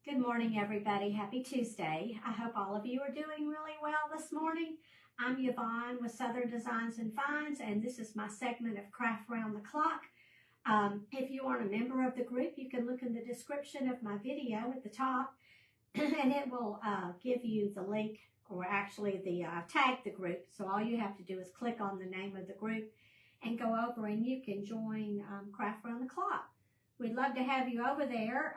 Good morning, everybody. Happy Tuesday. I hope all of you are doing really well this morning. I'm Yvonne with Southern Designs and Finds, and this is my segment of Craft Round the Clock. If you aren't a member of the group, you can look in the description of my video at the top, and it will give you the link, or actually tag the group. So all you have to do is click on the name of the group and go over, and you can join Craft Round the Clock. We'd love to have you over there.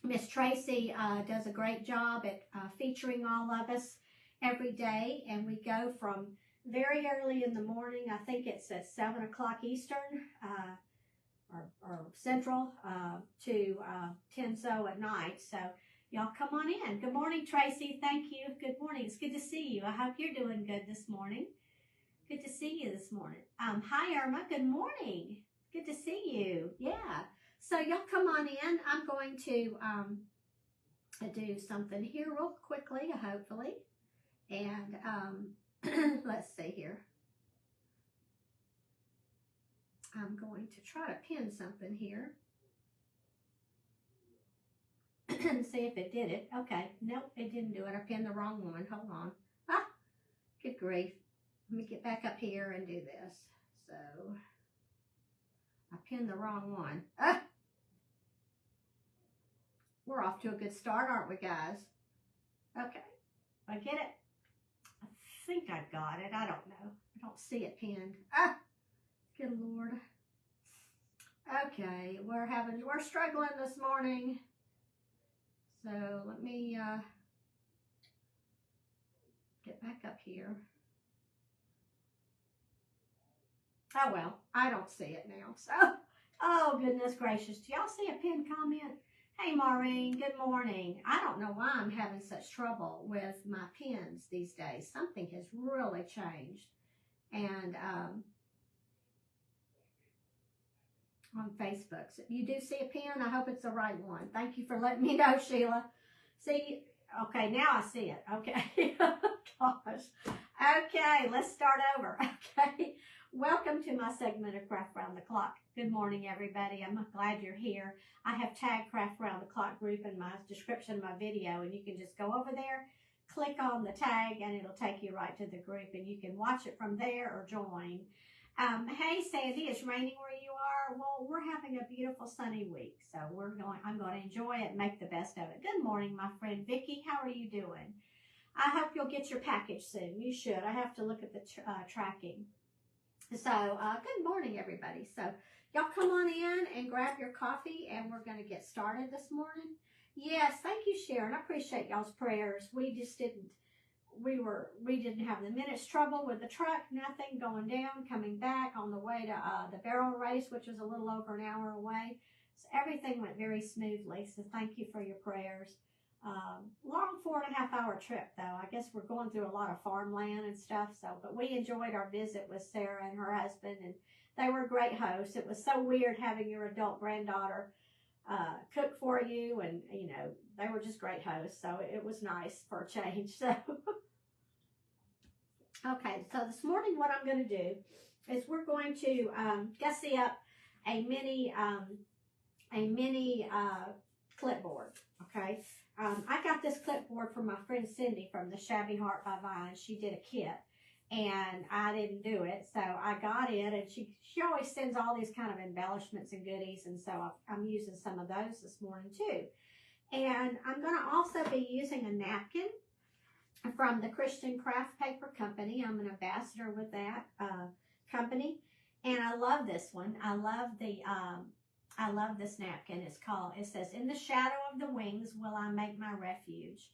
Miss Tracy does a great job at featuring all of us every day, and we go from very early in the morning. I think it's at 7 o'clock Eastern or Central to 10 so at night. So y'all come on in. Good morning, Tracy. Thank you. Good morning. It's good to see you. I hope you're doing good this morning. Good to see you this morning. Hi, Irma. Good morning. Good to see you. Yeah. So y'all come on in. I'm going to do something here real quickly, hopefully. And let's see here. I'm going to try to pin something here. And see if it did it. Okay. Nope, it didn't do it. I pinned the wrong one. Hold on. Ah, good grief. Let me get back up here and do this. So I pinned the wrong one. Ah! We're off to a good start, aren't we, guys? Okay. I get it. I think I got it. I don't know. I don't see it pinned. Ah! Good Lord. Okay. We're struggling this morning. So let me get back up here. Oh, well, I don't see it now. So, oh, goodness gracious. Do y'all see a pinned comment? Hey, Maureen, good morning. I don't know why I'm having such trouble with my pins these days. Something has really changed. And on Facebook. So you do see a pin? I hope it's the right one. Thank you for letting me know, Sheila. See? Okay, now I see it. Okay. Gosh. Okay, let's start over. Okay. Welcome to my segment of Craft Round the Clock. Good morning, everybody. I'm glad you're here. I have tagged Craft Round the Clock group in my description of my video, and you can just go over there, click on the tag, and it'll take you right to the group, and you can watch it from there or join. Hey, Sandy, it's raining where you are. Well, we're having a beautiful sunny week, so I'm going to enjoy it and make the best of it. Good morning, my friend Vicky. How are you doing? I hope you'll get your package soon. You should. I have to look at the tracking. So, good morning, everybody. So, y'all come on in and grab your coffee, and we're going to get started this morning. Yes, thank you, Sharon. I appreciate y'all's prayers. We didn't have the minutes trouble with the truck, nothing, going down, coming back on the way to the barrel race, which was a little over an hour away. So, everything went very smoothly. So, thank you for your prayers. Long 4.5 hour trip, though. I guess we're going through a lot of farmland and stuff. So, but we enjoyed our visit with Sarah and her husband, and they were great hosts. It was so weird having your adult granddaughter cook for you, and you know, they were just great hosts. So it was nice for a change. So, okay. So this morning, what I'm going to do is we're going to gussy up a mini clipboard. Okay. I got this clipboard from my friend Cindy from the Shabby Heart by Vine. She did a kit, and I didn't do it, so I got it, and she always sends all these kind of embellishments and goodies, and so I'm using some of those this morning too. And I'm going to also be using a napkin from the Christian Craft Paper Company. I'm an ambassador with that company, and I love this one. I love this napkin. It says, "In the shadow of the wings will I make my refuge."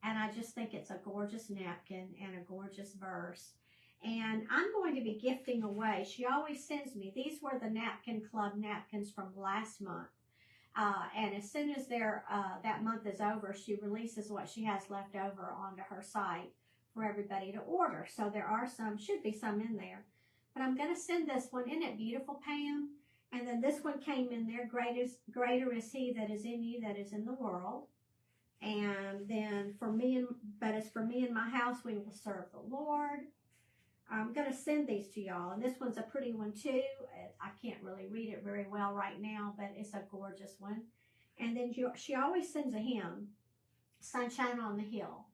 And I just think it's a gorgeous napkin and a gorgeous verse. And I'm going to be gifting away. She always sends me, these were the Napkin Club napkins from last month. And as soon as that month is over, she releases what she has left over onto her site for everybody to order. So there are should be some in there. But I'm going to send this one. Isn't it beautiful, Pam? And then this one came in there, greater is he that is in you that is in the world. And then it's for me and my house, we will serve the Lord. I'm going to send these to y'all. And this one's a pretty one too. I can't really read it very well right now, but it's a gorgeous one. And then she always sends a hymn, Sunshine on the Hill.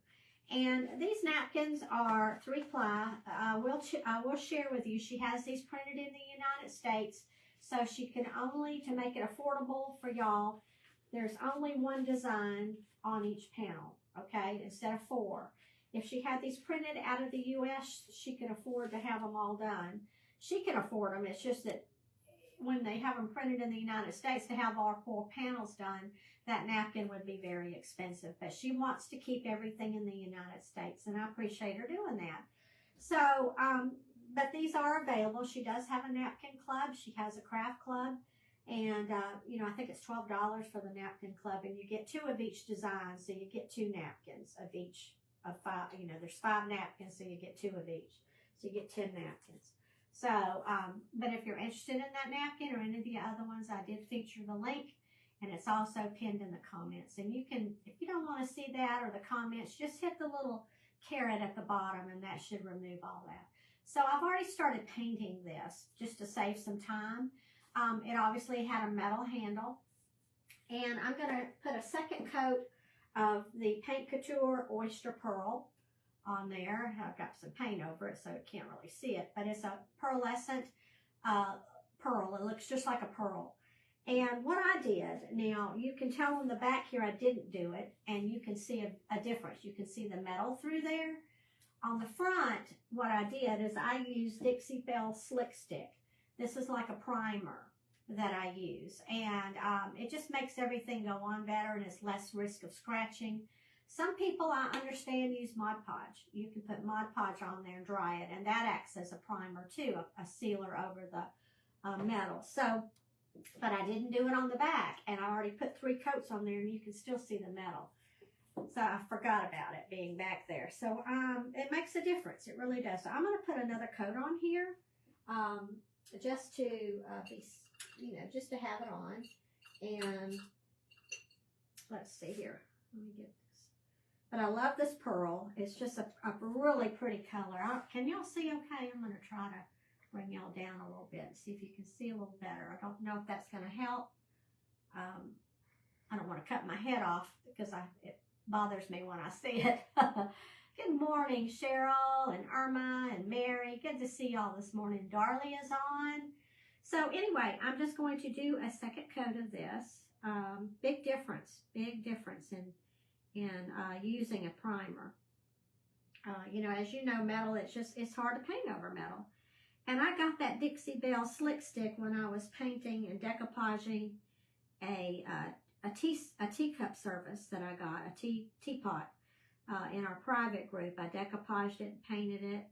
And these napkins are 3-ply. I will share with you, she has these printed in the United States, so she can only, to make it affordable for y'all, there's only one design on each panel, okay, instead of 4. If she had these printed out of the U.S., she could afford to have them all done. She can afford them. It's just that when they have them printed in the United States, to have all 4 panels done, that napkin would be very expensive. But she wants to keep everything in the United States, and I appreciate her doing that. So, but these are available. She does have a napkin club. She has a craft club. And, you know, I think it's $12 for the napkin club, and you get 2 of each design. So you get 2 napkins of each of 5. You know, there's 5 napkins, so you get 2 of each. So you get 10 napkins. So, but if you're interested in that napkin or any of the other ones, I did feature the link, and it's also pinned in the comments. And you can, if you don't want to see that or the comments, just hit the little caret at the bottom, and that should remove all that. So I've already started painting this just to save some time. It obviously had a metal handle, and I'm going to put a second coat of the Paint Couture Oyster Pearl on there. I've got some paint over it, so you can't really see it, but it's a pearlescent pearl. It looks just like a pearl. And what I did, now you can tell on the back here I didn't do it, and you can see a difference. You can see the metal through there. On the front, what I did is I used Dixie Belle Slick Stick. This is like a primer that I use, and it just makes everything go on better, and it's less risk of scratching. Some people, I understand, use Mod Podge. You can put Mod Podge on there and dry it, and that acts as a primer too, a sealer over the metal. So, but I didn't do it on the back, and I already put 3 coats on there, and you can still see the metal. So I forgot about it being back there. So it makes a difference. It really does. So I'm going to put another coat on here just to be, you know, just to have it on. And let's see here. Let me get this. But I love this pearl. It's just a really pretty color. Can y'all see okay? I'm going to try to bring y'all down a little bit and see if you can see a little better. I don't know if that's going to help. I don't want to cut my head off because it bothers me when I see it. Good morning, Cheryl and Irma and Mary. Good to see y'all this morning. Darlie is on. So anyway, I'm just going to do a second coat of this. Big difference in using a primer. You know, as you know, metal, it's hard to paint over metal. And I got that Dixie Belle Slick Stick when I was painting and decoupaging a teacup service that I got, a teapot, in our private group. I decoupaged it and painted it,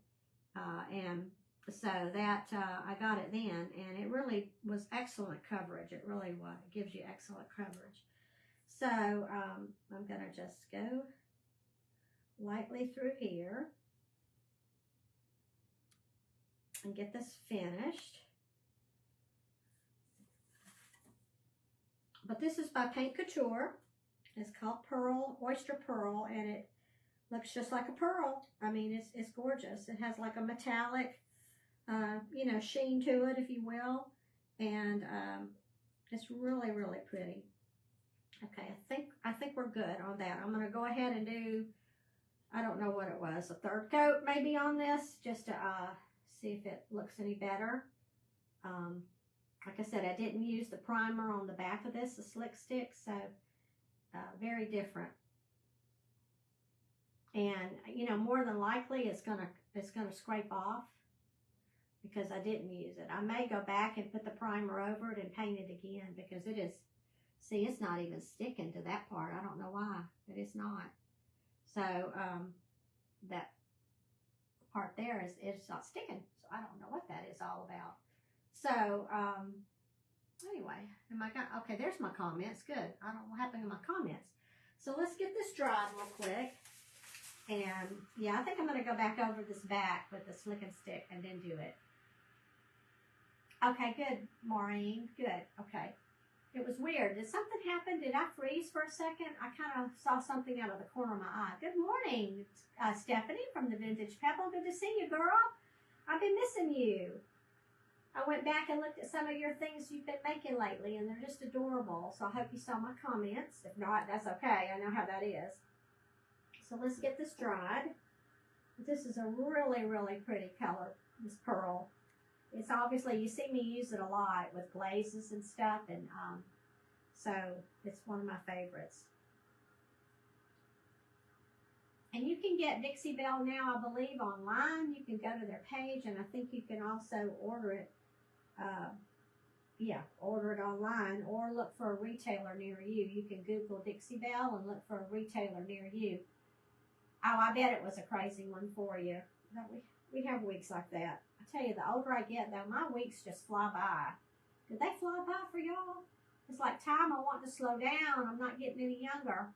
and so that I got it then, and it really was excellent coverage. It really was. It gives you excellent coverage. So I'm gonna just go lightly through here and get this finished. But this is by Paint Couture. It's called Oyster Pearl, and it looks just like a pearl. I mean, it's gorgeous. It has like a metallic, you know, sheen to it, if you will, and it's really, really pretty. Okay, I think we're good on that. I'm gonna go ahead and do, I don't know what it was, a 3rd coat maybe on this, just to see if it looks any better. Like I said, I didn't use the primer on the back of this, the Slick Stick, so very different. And you know, more than likely it's gonna scrape off because I didn't use it. I may go back and put the primer over it and paint it again because it is, see, it's not even sticking to that part. I don't know why, but it's not. So that part there is not sticking. So I don't know what that is all about. So, anyway, okay, there's my comments. Good. I don't know what happened to my comments. So let's get this dried real quick. And, yeah, I think I'm going to go back over this back with the Slick and Stick and then do it. Okay, good, Maureen. Good. Okay. It was weird. Did something happen? Did I freeze for a second? I kind of saw something out of the corner of my eye. Good morning, Stephanie from the Vintage Pebble. Good to see you, girl. I've been missing you. I went back and looked at some of your things you've been making lately, and they're just adorable. So I hope you saw my comments. If not, that's okay. I know how that is. So let's get this dried. This is a really, really pretty color, this pearl. It's obviously, you see me use it a lot with glazes and stuff, and so it's one of my favorites. And you can get Dixie Belle now, I believe, online. You can go to their page, and I think you can also order it. Order it online, or look for a retailer near you. You can Google Dixie Belle and look for a retailer near you. Oh, I bet it was a crazy one for you. But we have weeks like that. I tell you, the older I get, though, my weeks just fly by. Did they fly by for y'all? It's like time I want to slow down. I'm not getting any younger.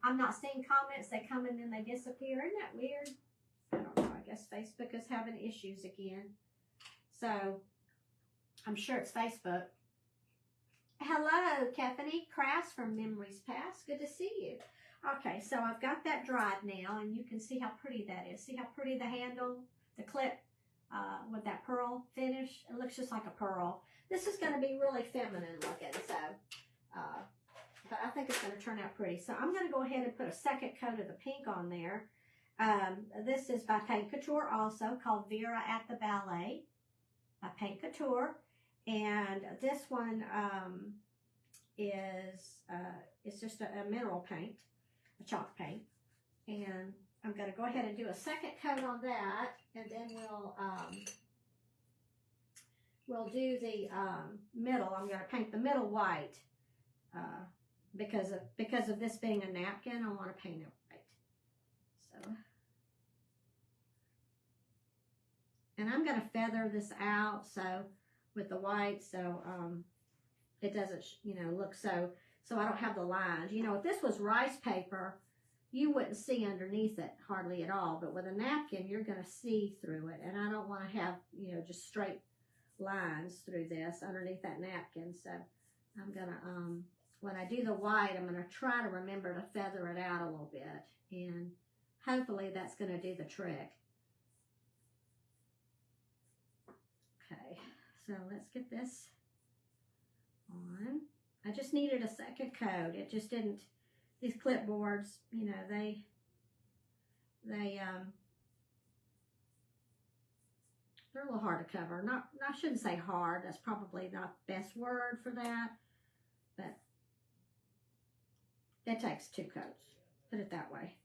I'm not seeing comments. They come and then they disappear. Isn't that weird? I don't know. I guess Facebook is having issues again. So, I'm sure it's Facebook. Hello, Kefany Crafts from Memories Past. Good to see you. Okay, so I've got that dried now, and you can see how pretty that is. See how pretty the handle, the clip with that pearl finish? It looks just like a pearl. This is going to be really feminine looking, so, but I think it's going to turn out pretty. So I'm going to go ahead and put a second coat of the pink on there. This is by Paint Couture also, called Vera at the Ballet by Paint Couture. And this one it's just a mineral paint, a chalk paint. And I'm going to go ahead and do a second coat on that, and then we'll do the middle. I'm going to paint the middle white because of this being a napkin. I want to paint it white. So, and I'm going to feather this out with the white, so it doesn't look so I don't have the lines. If this was rice paper, you wouldn't see underneath it hardly at all, but with a napkin, you're going to see through it, and I don't want to have, just straight lines through this underneath that napkin. So I'm going to, when I do the white, I'm going to try to remember to feather it out a little bit, and hopefully that's going to do the trick. Okay, so let's get this on. I just needed a second coat. It just didn't, these clipboards, they're a little hard to cover. I shouldn't say hard. That's probably not the best word for that, but it takes two coats. Put it that way.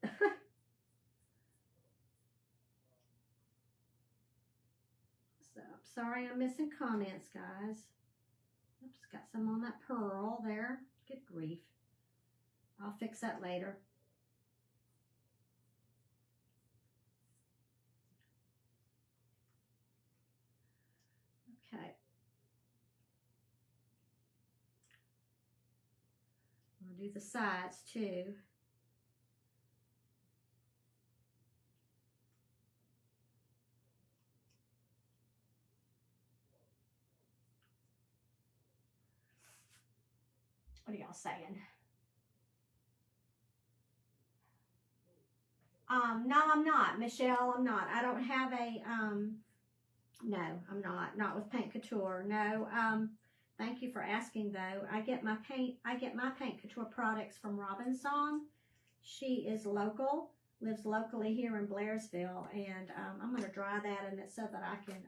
So, I'm sorry I'm missing comments, guys. Oops, got some on that pearl there. Good grief. I'll fix that later. Okay. I'll do the sides too. What are y'all saying? No, I'm not, Michelle. I'm not. I don't have a, no, I'm not. Not with Paint Couture. No, thank you for asking though. I get my Paint Couture products from Robin Song. She is local, lives locally here in Blairsville, and I'm going to dry that in it so that I can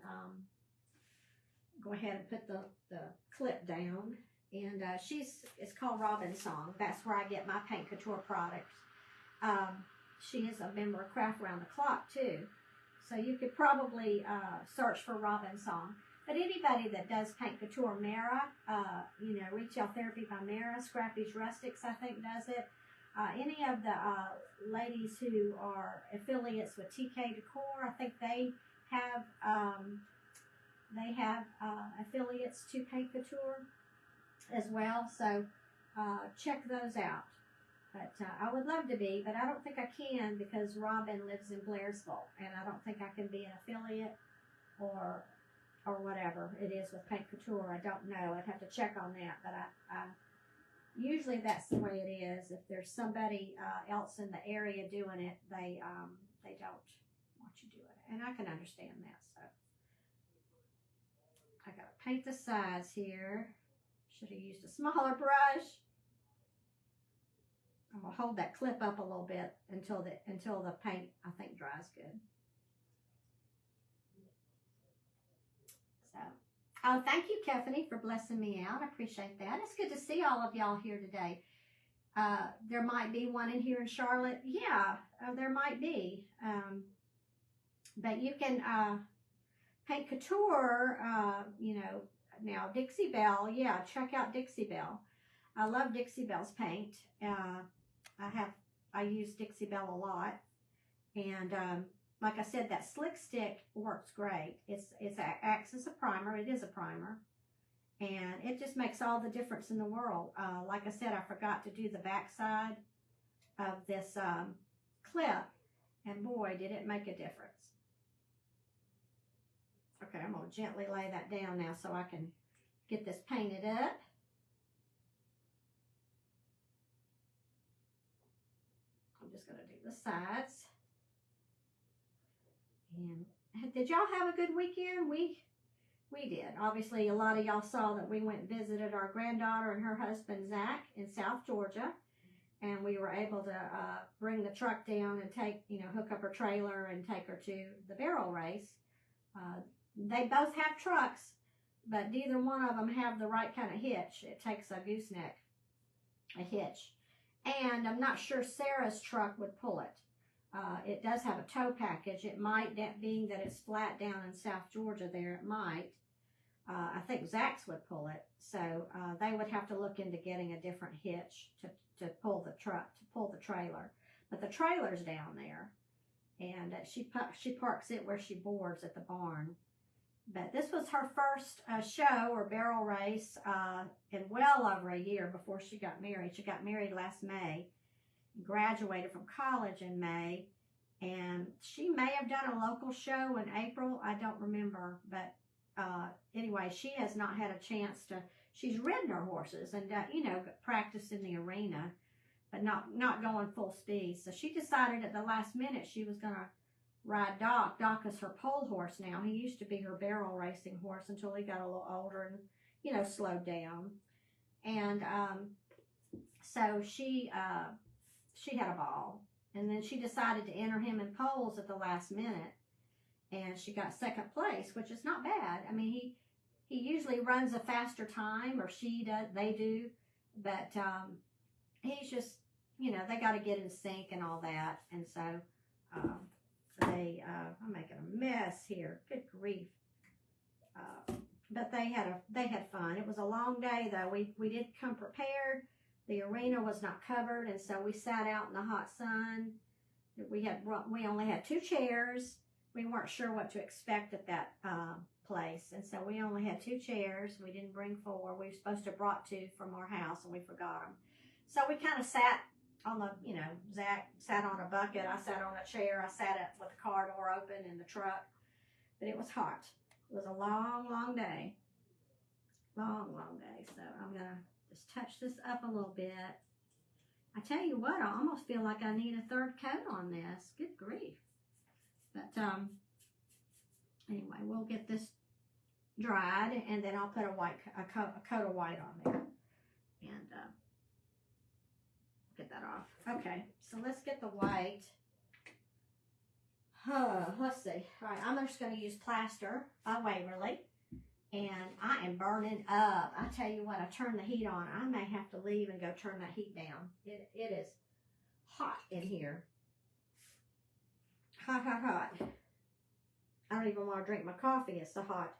go ahead and put the clip down. And it's called Robin Song. That's where I get my Paint Couture products. She is a member of Craft Around the Clock too. So you could probably search for Robin Song. But anybody that does Paint Couture, Mara, Retail Therapy by Mara, Scrappy's Rustics, I think, does it. Any of the ladies who are affiliates with TK Decor, I think they have affiliates to Paint Couture as well. So check those out. But I would love to be, but I don't think I can because Robin lives in Blairsville, and I don't think I can be an affiliate or whatever it is with Paint Couture. I don't know. I'd have to check on that, but I usually that's the way it is. If there's somebody else in the area doing it, they don't want you doing it, and I can understand that. So I got paint the sides here. Should have used a smaller brush. I'm gonna hold that clip up a little bit until the paint, I think, dries good. So, oh, thank you, Tiffany, for blessing me out. I appreciate that. It's good to see all of y'all here today. There might be one in here in Charlotte. Yeah, there might be. But you can paint couture, you know, now Dixie Belle. Yeah, check out Dixie Belle. I love Dixie Belle's paint. I use Dixie Belle a lot. And like I said, that slick stick works great. It acts as a primer. It is a primer. And it just makes all the difference in the world. Like I said, I forgot to do the back side of this clip. And boy, did it make a difference. Okay, I'm going to gently lay that down now so I can get this painted up. I'm just going to do the sides. And did y'all have a good weekend? We did. Obviously, a lot of y'all saw that we went and visited our granddaughter and her husband, Zach, in South Georgia. And we were able to bring the truck down and take, you know, hook up her trailer and take her to the barrel race. They both have trucks, but neither one of them have the right kind of hitch. It takes a gooseneck, a hitch. And I'm not sure Sarah's truck would pull it. It does have a tow package. It might, that being that it's flat down in South Georgia there, it might. I think Zach's would pull it. So they would have to look into getting a different hitch to pull the truck, to pull the trailer. But the trailer's down there. And she parks it where she boards at the barn. But this was her first show or barrel race in well over a year before she got married. She got married last May, graduated from college in May, and she may have done a local show in April. I don't remember, but anyway, she has not had a chance to. She's ridden her horses and you know, practiced in the arena, but not going full speed. So she decided at the last minute she was gonna ride Doc. Doc is her pole horse now. He used to be her barrel racing horse until he got a little older and, you know, slowed down. And so she had a ball. And then she decided to enter him in poles at the last minute. And she got second place, which is not bad. I mean, he usually runs a faster time, or they do. But he's just, you know, they got to get in sync and all that. And so I'm making a mess here. Good grief. But they had fun. It was a long day though. We did come prepared. The arena was not covered, and so we sat out in the hot sun. We only had 2 chairs. We weren't sure what to expect at that place, and so we only had 2 chairs. We didn't bring 4. We were supposed to have brought 2 from our house, and we forgot them. So we kind of sat on the, you know, Zach sat on a bucket. I sat on a chair. I sat up with the car door open in the truck. But it was hot. It was a long, long day. Long, long day. So I'm going to just touch this up a little bit. I tell you what, I almost feel like I need a 3rd coat on this. Good grief. But anyway, we'll get this dried, and then I'll put a coat of white on there. And get that off. Okay, so let's get the white. Let's see. All right, I'm just going to use Plaster by Waverly. And I am burning up. I tell you what, I turned the heat on. I may have to leave and go turn that heat down. It is hot in here. Hot, hot, hot. I don't even want to drink my coffee. It's so hot.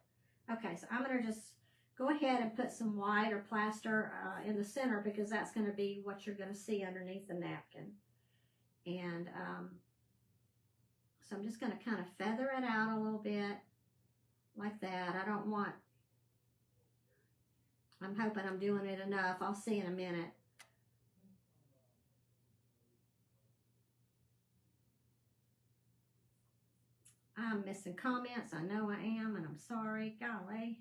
Okay, so I'm going to just go ahead and put some white or plaster in the center, because that's going to be what you're going to see underneath the napkin. And so I'm just going to kind of feather it out a little bit like that. I'm hoping I'm doing it enough. I'll see in a minute. I'm missing comments. I know I am, and I'm sorry. Golly.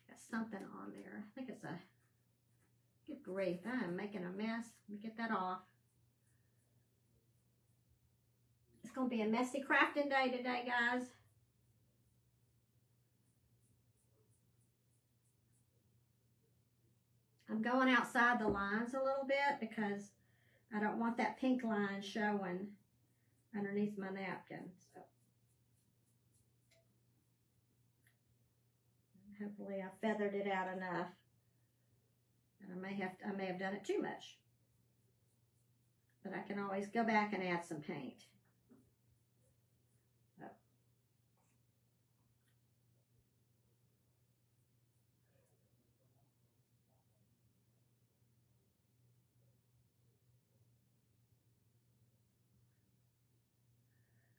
Got something on there. I think it's a, good grief. I am making a mess. Let me get that off. It's going to be a messy crafting day today, guys. I'm going outside the lines a little bit because I don't want that pink line showing underneath my napkin. So hopefully I feathered it out enough. And I may have done it too much. But I can always go back and add some paint. So.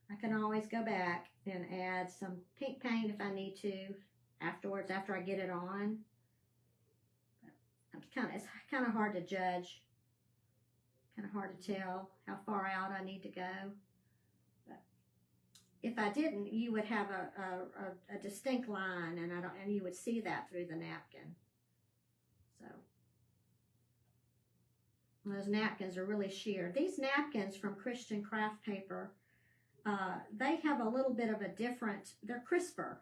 I can always go back and add some pink paint if I need to afterwards, after I get it on. It's kind of hard to judge. Kind of hard to tell how far out I need to go. But if I didn't, you would have a distinct line, and you would see that through the napkin. So those napkins are really sheer. These napkins from Christian Craft Paper, they have a little bit of a different. They're crisper.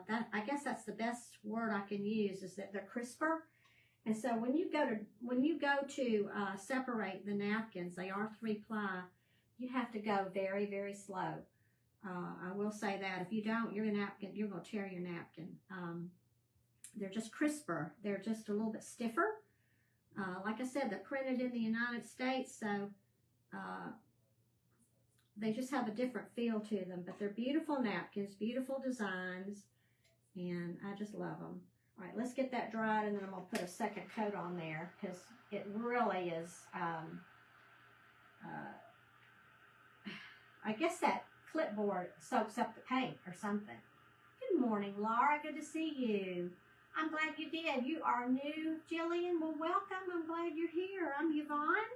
I guess that's the best word I can use, is that they're crisper. And so when you go to separate the napkins, they are 3-ply. You have to go very, very slow. I will say that if you don't, you're going to tear your napkin. They're just crisper. They're just a little bit stiffer. Like I said, they're printed in the United States, so they just have a different feel to them. But they're beautiful napkins, beautiful designs, and I just love them. All right, let's get that dried, and then I'm going to put a second coat on there because it really is, I guess that clipboard soaks up the paint or something. Good morning, Laura. Good to see you. I'm glad you did. You are new, Jillian. Well, welcome. I'm glad you're here. I'm Yvonne,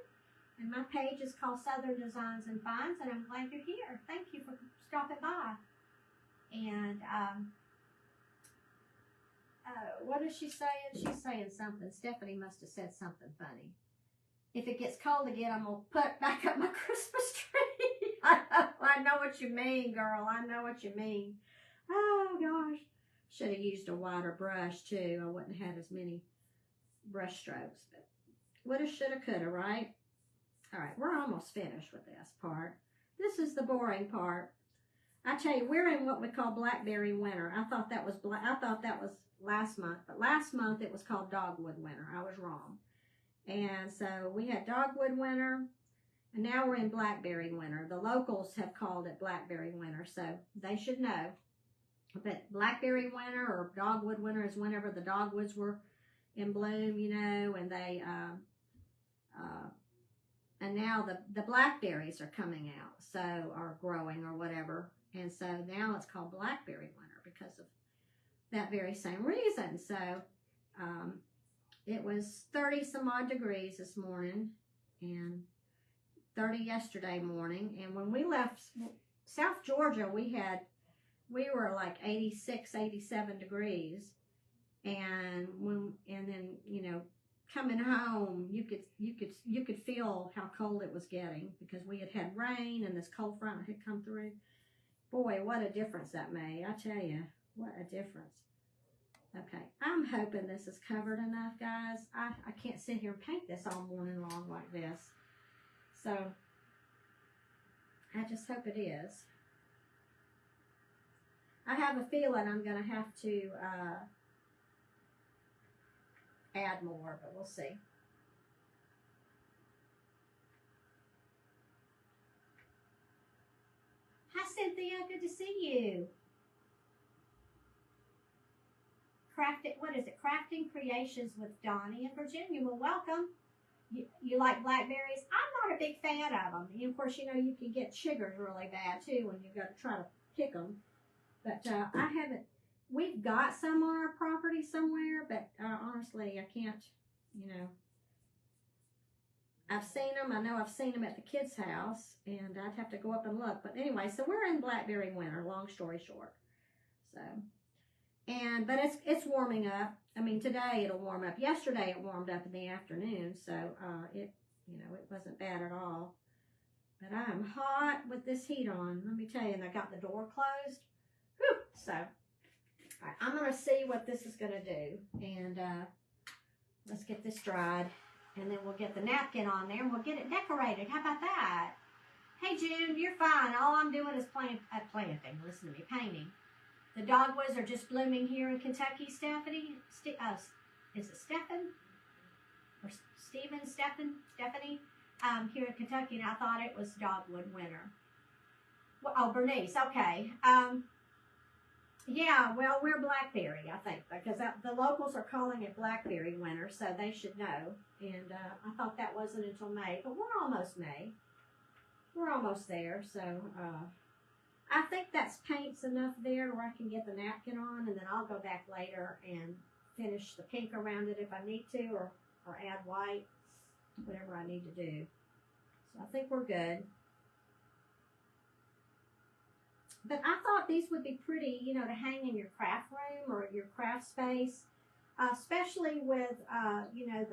and my page is called Southern Designs and Finds, and I'm glad you're here. Thank you for stopping by. And, what is she saying? She's saying something. Stephanie must have said something funny. If it gets cold again, I'm going to put back up my Christmas tree. I know what you mean, girl. I know what you mean. Oh, gosh. Should have used a wider brush, too. I wouldn't have had as many brush strokes. But woulda, shoulda, coulda, right? All right, we're almost finished with this part. This is the boring part. I tell you, we're in what we call Blackberry Winter. I thought that was last month, but last month it was called Dogwood Winter. I was wrong. And so we had Dogwood Winter, and now we're in Blackberry Winter. The locals have called it Blackberry Winter, so they should know. But Blackberry Winter or Dogwood Winter is whenever the dogwoods were in bloom, you know, and they and now the blackberries are coming out, so are growing or whatever, and so now it's called Blackberry Winter because of that very same reason. So it was 30 some odd degrees this morning and 30 yesterday morning, and when we left South Georgia, we were like 86, 87 degrees, and then, you know, coming home, you could feel how cold it was getting because we had rain and this cold front had come through. Boy, what a difference that made. I tell you, what a difference. Okay, I'm hoping this is covered enough, guys. I can't sit here and paint this all morning long like this. So, I just hope it is. I have a feeling I'm going to have to add more, but we'll see. Hi, Cynthia. Good to see you. What is it? Crafting Creations with Donnie and Virginia. Well, welcome. You like blackberries? I'm not a big fan of them. And of course, you know, you can get chiggers really bad, too, when you go to try to pick them. But I haven't. We've got some on our property somewhere, but honestly, I can't, you know. I've seen them. I know I've seen them at the kids' house, and I'd have to go up and look. But anyway, so we're in Blackberry Winter, long story short. So, but it's warming up. I mean, today it'll warm up. Yesterday it warmed up in the afternoon, so it wasn't bad at all. But I'm hot with this heat on. Let me tell you, and I got the door closed. Whew, so, all right, I'm going to see what this is going to do. And Let's get this dried, and then we'll get the napkin on there, and we'll get it decorated. How about that? Hey, June, you're fine. All I'm doing is planting. Listen to me, painting. The dogwoods are just blooming here in Kentucky, Stephanie. Is it Stephen? Or Stephanie? Here in Kentucky, and I thought it was dogwood winter. Well, oh, Bernice, okay. Yeah, well, we're blackberry, I think, because the locals are calling it blackberry winter, so they should know. And I thought that wasn't until May, but we're almost May. We're almost there, so I think that's paint's enough there where I can get the napkin on, and then I'll go back later and finish the pink around it if I need to, or add white, whatever I need to do. So I think we're good. But I thought these would be pretty, you know, to hang in your craft room or your craft space, especially with, you know,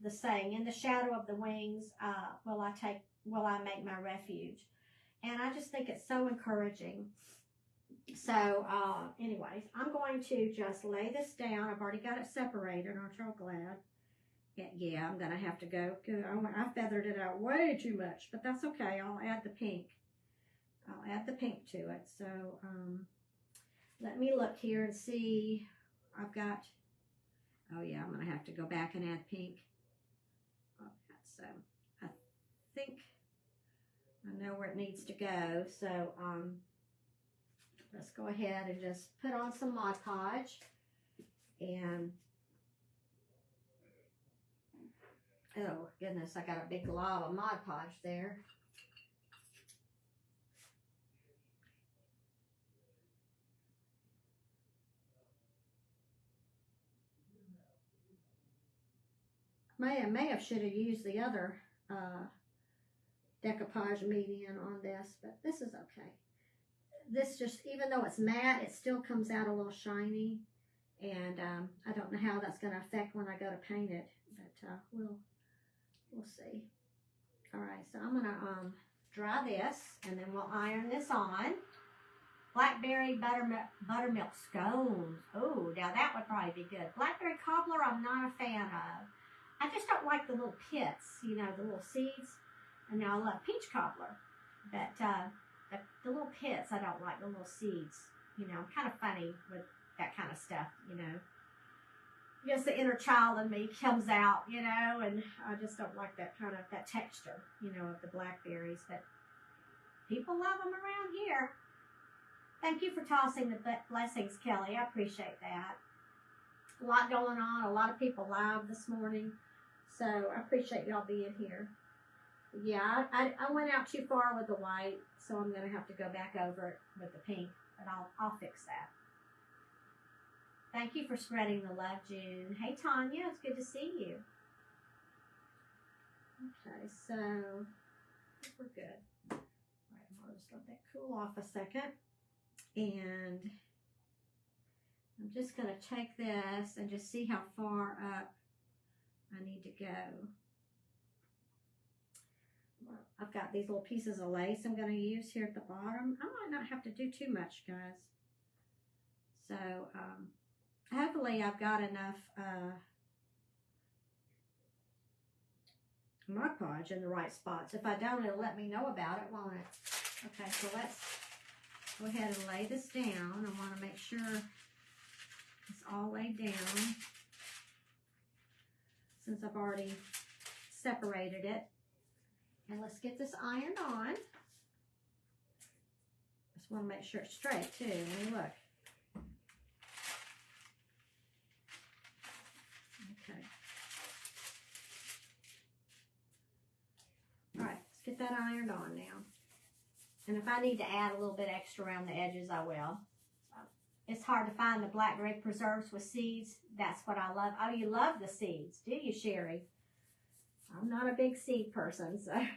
the saying, "In the shadow of the wings, will I make my refuge." And I just think it's so encouraging. So, anyways, I'm going to just lay this down. I've already got it separated, aren't y'all glad? Yeah, I'm going to have to go. I feathered it out way too much, but that's okay. I'll add the pink. I'll add the pink to it. So, let me look here and see. I've got, oh yeah, I'm going to have to go back and add pink. So, I think I know where it needs to go. So, let's go ahead and just put on some Mod Podge. And oh, goodness, I got a big glob of Mod Podge there. May have should have used the other decoupage medium on this, but this is okay. This just, even though it's matte, it still comes out a little shiny. And I don't know how that's going to affect when I go to paint it, but we'll see. All right, so I'm going to dry this, and then we'll iron this on. Blackberry buttermilk scones. Oh, now that would probably be good. Blackberry cobbler, I'm not a fan of. I just don't like the little pits, you know, the little seeds. And now I love peach cobbler, but the little pits, I don't like the little seeds. You know, I'm kind of funny with that kind of stuff, you know. I guess the inner child in me comes out, you know, and I just don't like that kind of, that texture, you know, of the blackberries. But people love them around here. Thank you for tossing the blessings, Kelly. I appreciate that. A lot going on. A lot of people live this morning. So I appreciate y'all being here. Yeah, I went out too far with the white, so I'm going to have to go back over it with the pink. But I'll fix that. Thank you for spreading the love, June. Hey, Tanya, it's good to see you. Okay, so I think we're good. All right, I'll just let that cool off a second. And I'm just going to take this and just see how far up I need to go. Well, I've got these little pieces of lace I'm going to use here at the bottom. I might not have to do too much, guys. So, hopefully I've got enough Mod Podge in the right spots. If I don't, it'll let me know about it, won't it? Okay, so let's go ahead and lay this down. I want to make sure it's all laid down since I've already separated it. And let's get this ironed on. Just want to make sure it's straight too. Let me look. Okay. All right, let's get that ironed on now. And if I need to add a little bit extra around the edges, I will. It's hard to find the blackberry preserves with seeds. That's what I love. Oh, you love the seeds, do you, Sherry? I'm not a big seed person, so I'm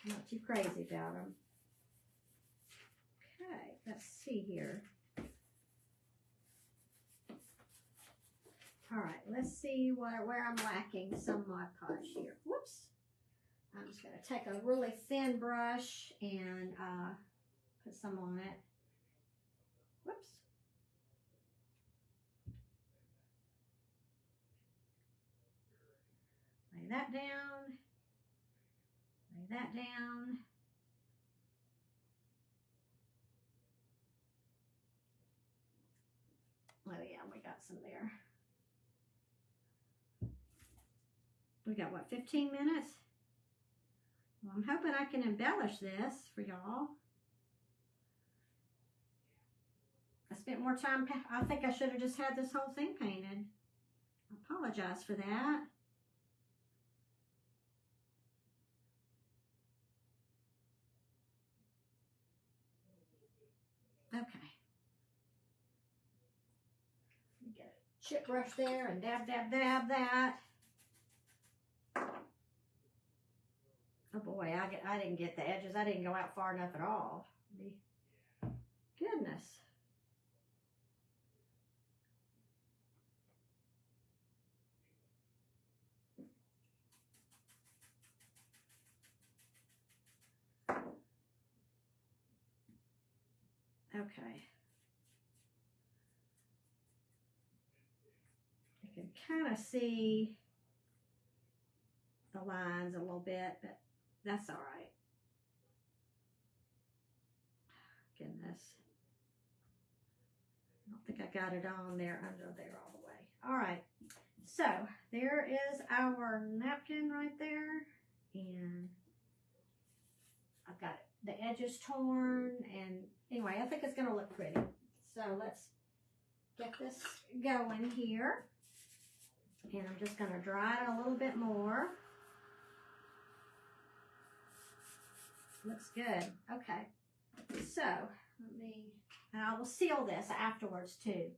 not too crazy about them. Okay, let's see here. All right, let's see where I'm lacking some Mod Podge here. Whoops. I'm just going to take a really thin brush and put some on it. Whoops. that down. Oh yeah, we got some there. We got what, 15 minutes? Well, I'm hoping I can embellish this for y'all. I spent more time, I think I should have just had this whole thing painted. I apologize for that. Okay. Get a chip brush there and dab, dab, dab that. Oh boy, I didn't get the edges. I didn't go out far enough at all. Goodness. Okay. You can kind of see the lines a little bit, but that's all right. Goodness. I don't think I got it on there, under there all the way. All right. So there is our napkin right there. And I've got the edges torn. And anyway, I think it's going to look pretty. So let's get this going here. And I'm just going to dry it a little bit more. Looks good. Okay. So, and I will seal this afterwards too.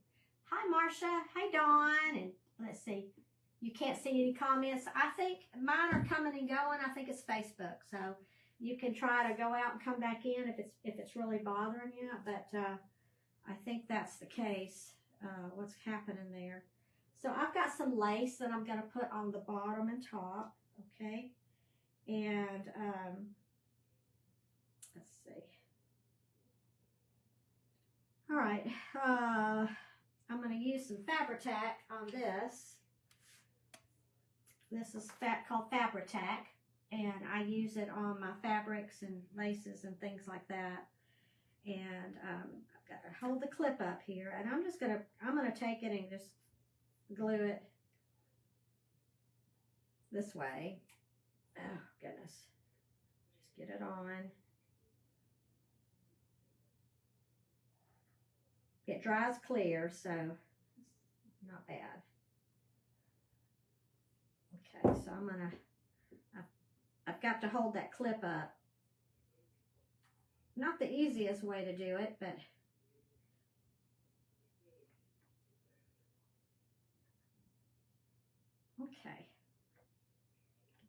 Hi, Marcia. Hi, Dawn. And let's see. You can't see any comments. I think mine are coming and going. I think it's Facebook. So you can try to go out and come back in if it's really bothering you. But I think that's the case. What's happening there? So I've got some lace that I'm going to put on the bottom and top. Okay. And let's see. All right, I'm going to use some Fabri-Tac on this. This is called Fabri-Tac, and I use it on my fabrics and laces and things like that. And I've got to hold the clip up here, and I'm gonna take it and just glue it this way. Oh goodness, just get it on. It dries clear, so it's not bad. Okay, so I've got to hold that clip up. Not the easiest way to do it, but okay.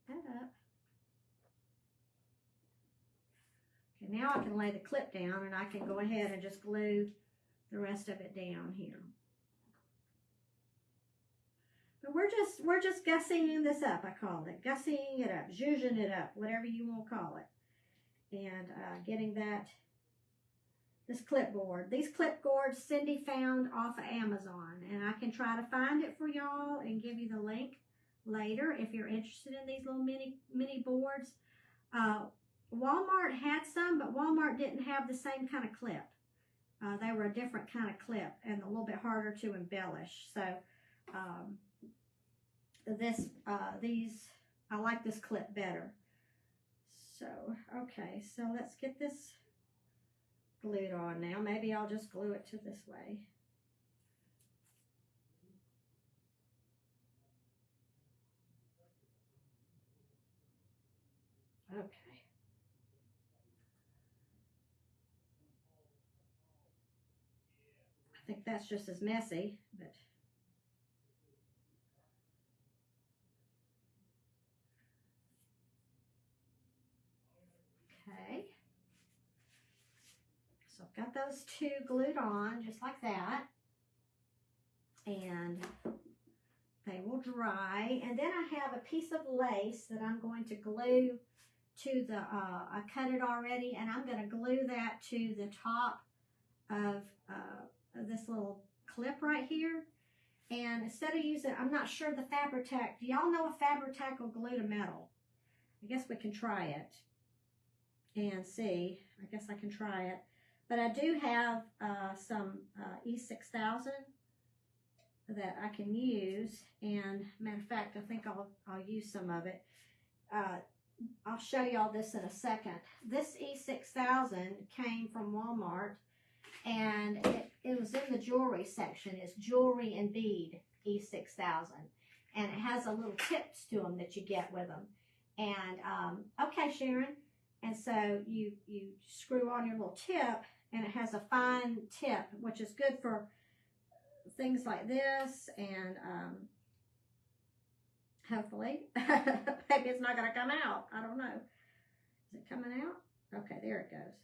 Get that up. Okay, now I can lay the clip down and I can go ahead and just glue the rest of it down here. But we're just gussying this up, I call it. Gussying it up, zhuzhing it up, whatever you want to call it. And getting this clipboard. These clipboards Cindy found off of Amazon. And I can try to find it for y'all and give you the link later if you're interested in these little mini boards. Walmart had some, but Walmart didn't have the same kind of clip. They were a different kind of clip and a little bit harder to embellish. So I like this clip better. So, okay, so let's get this glued on now. Maybe I'll just glue it to this way. Okay. I think that's just as messy, but okay. So I've got those two glued on just like that. And they will dry. And then I have a piece of lace that I'm going to glue to the, I cut it already, and I'm going to glue that to the top of this little clip right here. And instead of using, I'm not sure the Fabri-Tac, do y'all know if Fabri-Tac will glue to metal? I guess we can try it. and see. I guess I can try it. But I do have some E6000 that I can use, and matter of fact, I think I'll use some of it. I'll show you all this in a second. This E6000 came from Walmart, and it was in the jewelry section. It's jewelry and bead E6000, and it has a little tips to them that you get with them. And okay, Sharon. And so you screw on your little tip, and it has a fine tip, which is good for things like this, and hopefully, maybe it's not going to come out. I don't know. Is it coming out? Okay, there it goes.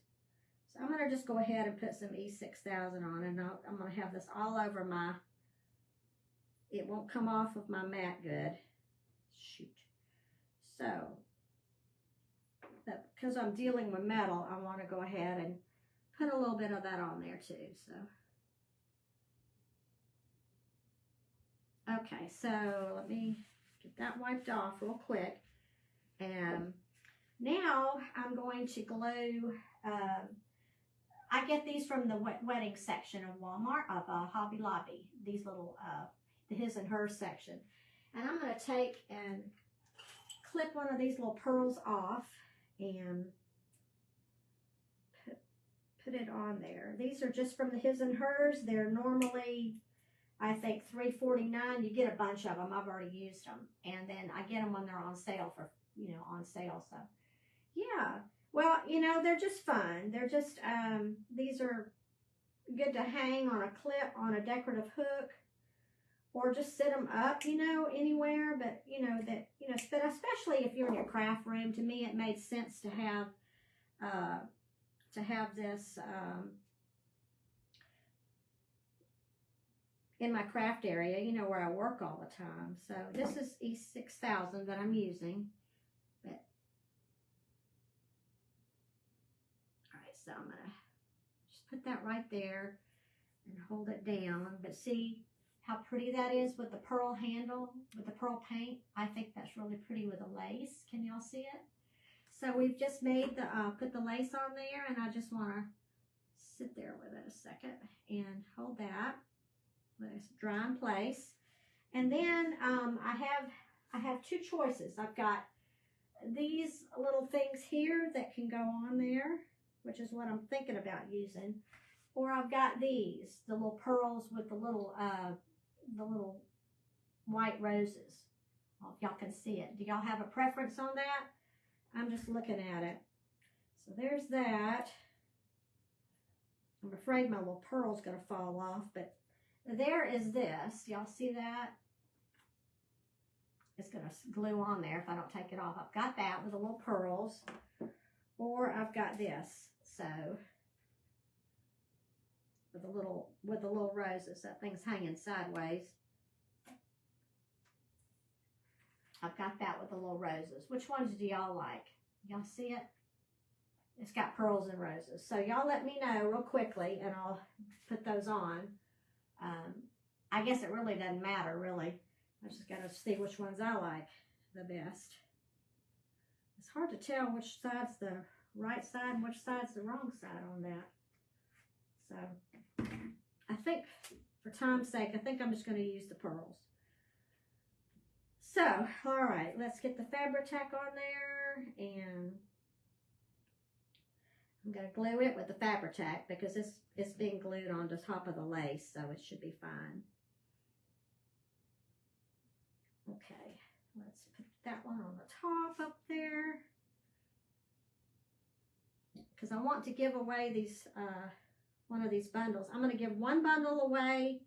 So I'm going to just go ahead and put some E6000 on, and I'm going to have this all over my, it won't come off of my mat good. Shoot. So, but because I'm dealing with metal, I want to go ahead and put a little bit of that on there too. So, okay, so let me get that wiped off real quick. And now I'm going to glue, I get these from the wedding section of Walmart, of Hobby Lobby, these little, the his and hers section. And I'm going to take and clip one of these little pearls off and put it on there. These are just from the his and hers. They're normally, I think, $3.49. You get a bunch of them. I've already used them. And then I get them when they're on sale for, on sale. So, yeah. Well, they're just fun. They're just, these are good to hang on a clip, on a decorative hook, or just sit them up, anywhere. But, but especially if you're in your craft room, to me, it made sense to have this, in my craft area, where I work all the time. So this is E6000 that I'm using. But, all right, so I'm going to just put that right there and hold it down. But see how pretty that is with the pearl handle, with the pearl paint? I think that's really pretty with the lace. Can y'all see it? So we've just made the, put the lace on there, and I just want to sit there with it a second and hold that. Let it dry in place. And then I have two choices. I've got these little things here that can go on there, which is what I'm thinking about using. Or I've got these, the little pearls with the little white roses. Well, if y'all can see it. Do y'all have a preference on that? I'm just looking at it. So there's that. I'm afraid my little pearl's going to fall off, but there is this. Y'all see that? It's going to glue on there if I don't take it off. I've got that with the little pearls, or I've got this. So with the little roses, that thing's hanging sideways. I've got that with the little roses. Which ones do y'all like? Y'all see it? It's got pearls and roses. So y'all let me know real quickly, and I'll put those on. I guess it really doesn't matter, really. I just got to see which ones I like the best. It's hard to tell which side's the right side and which side's the wrong side on that. So, I think, for time's sake, I think I'm just going to use the pearls. So, all right, let's get the Fabri-Tac on there, and I'm going to glue it with the Fabri-Tac because it's being glued on the top of the lace, so it should be fine. Okay, let's put that one on the top up there because I want to give away these, one of these bundles. I'm going to give one bundle away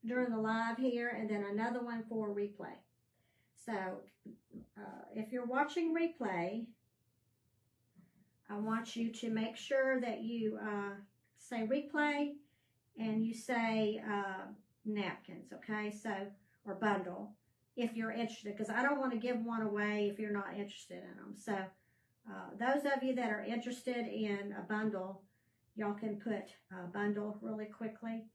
during the live here, and then another one for replay. So if you're watching replay, I want you to make sure that you say replay and you say napkins, okay? So, or bundle, if you're interested, because I don't want to give one away if you're not interested in them. So those of you that are interested in a bundle, y'all can put bundle really quickly,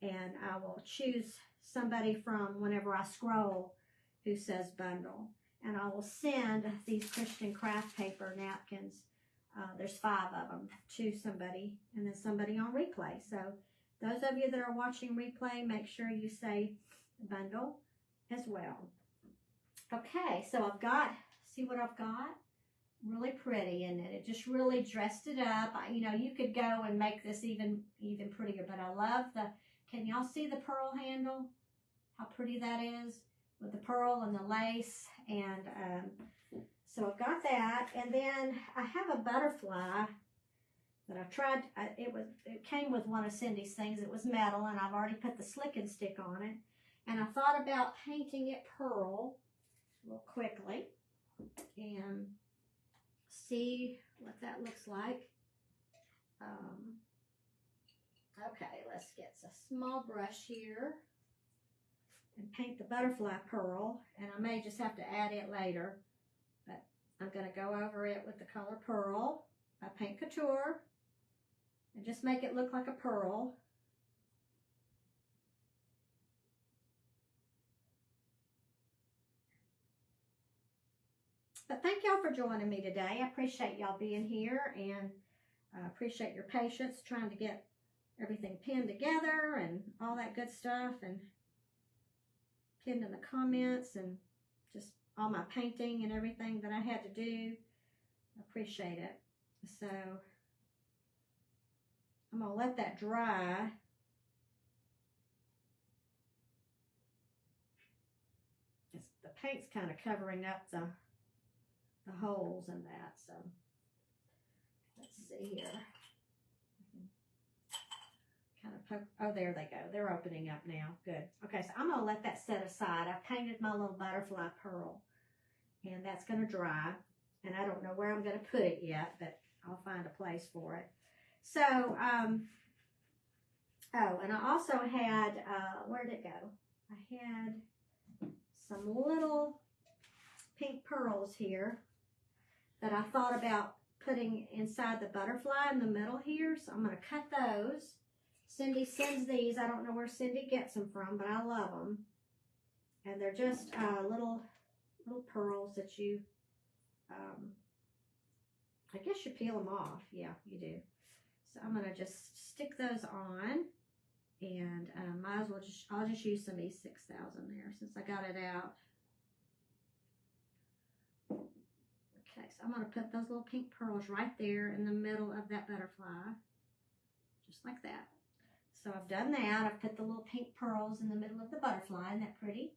and I will choose somebody from whenever I scroll who says bundle. and I will send these Christian craft paper napkins. There's 5 of them to somebody, and then somebody on replay. So those of you that are watching replay, make sure you say bundle as well. Okay, so I've got, see what I've got? Really pretty, and it just really dressed it up. You know, you could go and make this even prettier, but I love the, can y'all see the pearl handle? How pretty that is with the pearl and the lace. And so I've got that, and then I have a butterfly that I tried. It came with one of Cindy's things. It was metal, and I've already put the slick and stick on it. And I thought about painting it pearl real quickly and see what that looks like. Okay, let's get a small brush here and paint the butterfly pearl, and I may just have to add it later, but I'm going to go over it with the color pearl by Paint Couture and just make it look like a pearl. But thank y'all for joining me today. I appreciate y'all being here, and I appreciate your patience trying to get everything pinned together and all that good stuff, and pinned in the comments, and just all my painting and everything that I had to do. I appreciate it. So I'm going to let that dry. The paint's kind of covering up the holes in that, so let's see here. Kind of poke, oh, there they go. They're opening up now. Good. Okay, so I'm going to let that set aside. I've painted my little butterfly pearl, and that's going to dry, and I don't know where I'm going to put it yet, but I'll find a place for it. So, oh, and I also had, where'd it go? I had some little pink pearls here that I thought about putting inside the butterfly in the middle here. So I'm going to cut those. Cindy sends these. I don't know where Cindy gets them from, but I love them. And they're just little pearls that you, I guess you peel them off. Yeah, you do. So I'm going to just stick those on. And might as well I'll just use some E6000 there since I got it out. Okay, so I'm going to put those little pink pearls right there in the middle of that butterfly, just like that. So I've done that. I've put the little pink pearls in the middle of the butterfly. Isn't that pretty?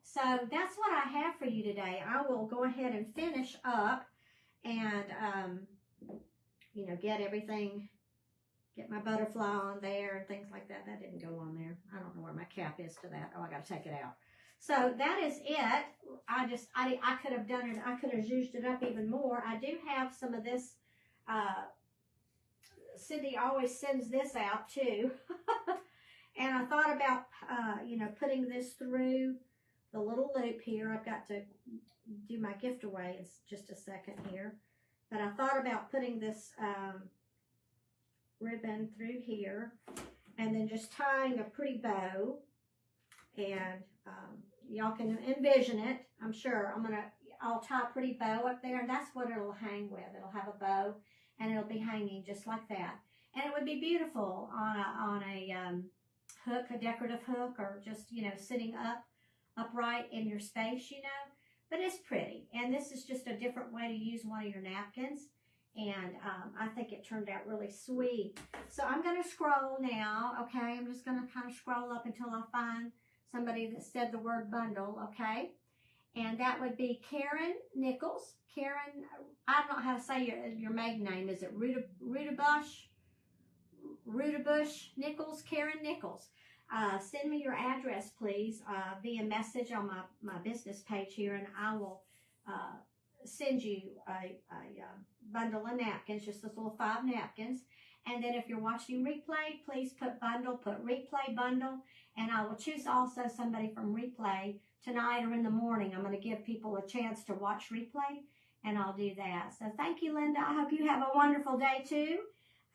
So that's what I have for you today. I will go ahead and finish up and, you know, get my butterfly on there and things like that. That didn't go on there. I don't know where my cap is to that. Oh, I got to take it out. So that is it. I could have done it. I could have zhuzhed it up even more. I do have some of this. Cindy always sends this out too. And I thought about, you know, putting this through the little loop here. I've got to do my gift away in just a second here. But I thought about putting this ribbon through here and then just tying a pretty bow. And y'all can envision it. I'm sure I'll tie a pretty bow up there, and that's what it'll hang with. It'll have a bow, and it'll be hanging just like that. And it would be beautiful on a hook, a decorative hook, or just, you know, sitting upright in your space, you know. But it's pretty, and this is just a different way to use one of your napkins. And I think it turned out really sweet. So I'm going to scroll now, okay? I'm just going to kind of scroll up until I find somebody that said the word bundle, okay? And that would be Karen Nichols. Karen, I don't know how to say your maiden name. Is it Rudabush Nichols? Karen Nichols. Send me your address, please, via message on my business page here, and I will send you a bundle of napkins, just those little 5 napkins. And then if you're watching replay, please put bundle, put replay bundle, and I will choose also somebody from replay tonight or in the morning. I'm going to give people a chance to watch replay, and I'll do that. So thank you, Linda. I hope you have a wonderful day too.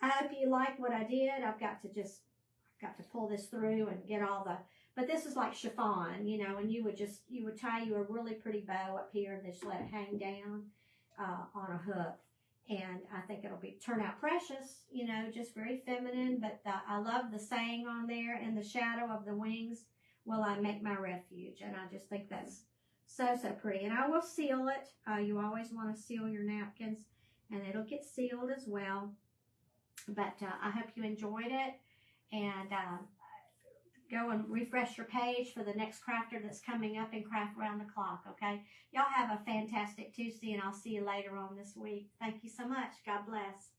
I hope you like what I did. I've got to pull this through and get all the, But this is like chiffon, you know, and you would tie you a really pretty bow up here and just let it hang down on a hook. And I think it'll turn out precious, you know, just very feminine. But I love the saying on there, in the shadow of the wings will I make my refuge. And I just think that's so, so pretty. And I will seal it. You always want to seal your napkins, and it'll get sealed as well. But I hope you enjoyed it. And go and refresh your page for the next crafter that's coming up in Craft Round the Clock, okay? Y'all have a fantastic Tuesday, and I'll see you later on this week. Thank you so much. God bless.